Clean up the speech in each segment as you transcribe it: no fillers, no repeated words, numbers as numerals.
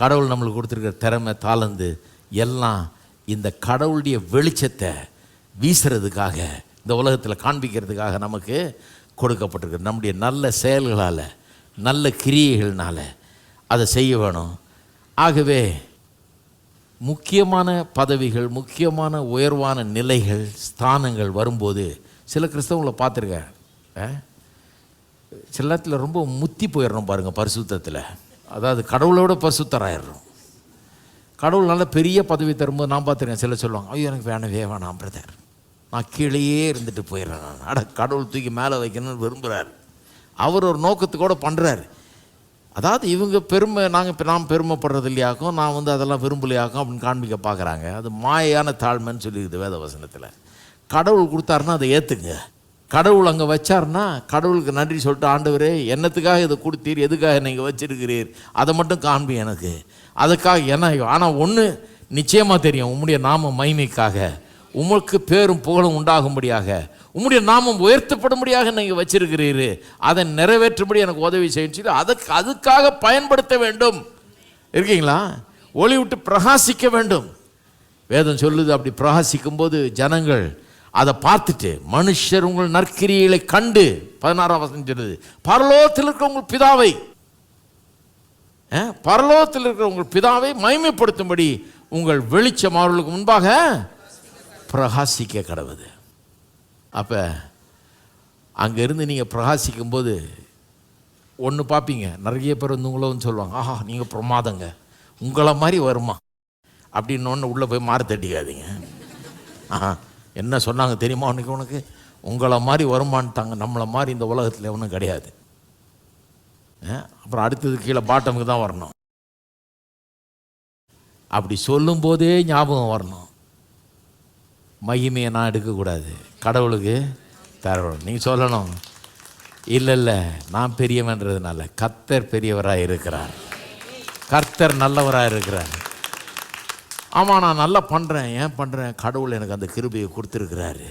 கடவுள் நம்மளுக்கு கொடுத்துருக்கிற திறமை, தாளந்து எல்லாம் இந்த கடவுளுடைய வெளிச்சத்தை வீசுறதுக்காக, இந்த உலகத்தில் காண்பிக்கிறதுக்காக நமக்கு கொடுக்கப்பட்டிருக்கு. நம்முடைய நல்ல செயல்களால், நல்ல கிரியைகள்னால் அதை செய்ய வேணும். ஆகவே முக்கியமான பதவிகள், முக்கியமான உயர்வான நிலைகள், ஸ்தானங்கள் வரும்போது சில கிறிஸ்தவங்களை பார்த்துருக்கேன், சில நேரத்தில் ரொம்ப முத்தி போயிடணும் பாருங்கள் பரிசுத்தத்தில். அதாவது கடவுளோட பரிசுத்தராயிடுறோம். கடவுள் நல்ல பெரிய பதவி தரும்போது நான் பார்த்துருக்கேன், சில சொல்லுவாங்க, ஐயோ எனக்கு வேணாம் பிரதர், நான் கீழேயே இருந்துட்டு போயிடுறேன். கடவுள் தூக்கி மேலே வைக்கணும்னு விரும்புகிறார். அவர் ஒரு நோக்கத்துக்கூட பண்ணுறாரு. அதாவது இவங்க பெருமை, நாம் பெருமைப்படுறது இல்லையாக்கும், நான் அதெல்லாம் விரும்பலையாக்கும் அப்படின்னு காண்பிக்க பார்க்குறாங்க. அது மாயான தாழ்மைன்னு சொல்லியிருக்குது வேத வசனத்தில். கடவுள் கொடுத்தாருன்னா அதை ஏற்றுங்க. கடவுள் அங்கே வச்சார்னா கடவுளுக்கு நன்றி சொல்லிட்டு, ஆண்டவரே என்னத்துக்காக இதை கொடுத்தீர், எதுக்காக நீங்கள் வச்சிருக்கிறீர், அதை மட்டும் காண்பி எனக்கு. அதுக்காக என்ன. ஆனால் ஒன்று நிச்சயமாக தெரியும், உம்முடைய நாம மகிமைக்காக, உமக்கு பேரும் புகழும் உண்டாகும்படியாக, உம்முடைய நாமம் உயர்த்தப்படும்படியாக நீங்கள் வச்சிருக்கிறீர். அதை நிறைவேற்றும்படி எனக்கு உதவி செய்ய, அதுக்காக பயன்படுத்த வேண்டும். இருக்கீங்களா? ஒளி விட்டு பிரகாசிக்க வேண்டும். வேதம் சொல்லுது, அப்படி பிரகாசிக்கும் போது ஜனங்கள் அதை பார்த்துட்டு, மனுஷர் உங்கள் நற்கிரிகளை கண்டு, 16ஆம் வசனம் சொல்லுது, பரலோகத்தில் இருக்கிற உங்கள் பிதாவை, பரலோகத்தில் இருக்கிற உங்கள் பிதாவை மகிமைப்படுத்தும்படி உங்கள் வெளிச்சம் அவர்களுக்கு முன்பாக பிரகாசிக்க கடவுது. அப்போ அங்கேருந்து நீங்கள் பிரகாசிக்கும் போது ஒன்று பார்ப்பீங்க, நிறைய பேர் உங்களும் சொல்லுவாங்க, ஆஹா நீங்கள் பிரமாதங்க, உங்களை மாதிரி வருமா அப்படின்னு ஒன்று உள்ளே போய் மாற தட்டிக்காதீங்க. ஆஹா என்ன சொன்னாங்க தெரியுமா, உனக்கு உங்களை மாதிரி வருமானட்டாங்க, நம்மளை மாதிரி இந்த உலகத்தில் ஒன்றும் கிடையாது. அப்புறம் அடுத்தது கீழே பாட்டமுக்கு தான் வரணும். அப்படி சொல்லும் போதே ஞாபகம் வரணும், மகிமையை நான் எடுக்கக்கூடாது, கடவுளுக்கு தரணும். நீங்கள் சொல்லணும், இல்லை நான் பெரியவன்றதுனால கர்த்தர் பெரியவராக இருக்கிறார், கர்த்தர் நல்லவராக இருக்கிறார். ஆமாம் நான் நல்லா பண்ணுறேன், ஏன் பண்ணுறேன், கடவுள் எனக்கு அந்த கிருபையை கொடுத்துருக்கிறாரு,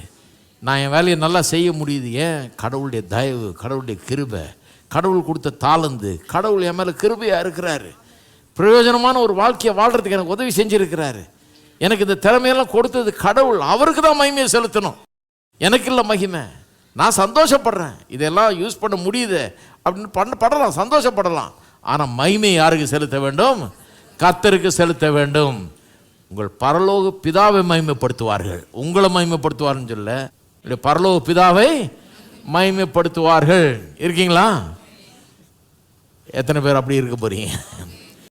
நான் என் வேலையை நல்லா செய்ய முடியுது, ஏன் கடவுளுடைய தயவு, கடவுளுடைய கிருபை, கடவுள் கொடுத்த தாளந்து, கடவுள் என் மேலே கிருபையாக இருக்கிறாரு, பிரயோஜனமான ஒரு வாழ்க்கையை வாழ்கிறதுக்கு எனக்கு உதவி செஞ்சுருக்கிறாரு, எனக்கு இந்த திறமையெல்லாம் கொடுத்தது கடவுள், அவருக்கு தான் மகிமையை செலுத்தணும், எனக்கு இல்லை மகிமை. நான் சந்தோஷப்படுறேன், இதெல்லாம் யூஸ் பண்ண முடியுது அப்படின்னு படலாம், சந்தோஷப்படலாம். ஆனால் மகிமை யாருக்கு செலுத்த வேண்டும்? கர்த்தருக்கு செலுத்த வேண்டும். உங்கள் பரலோக பிதாவை மகிமைப்படுத்துவார்கள், உங்களை மகிமைப்படுத்துவார்னு சொல்ல, பரலோக பிதாவை மகிமைப்படுத்துவார்கள். இருக்கீங்களா? எத்தனை பேர் அப்படி இருக்க போறீங்க?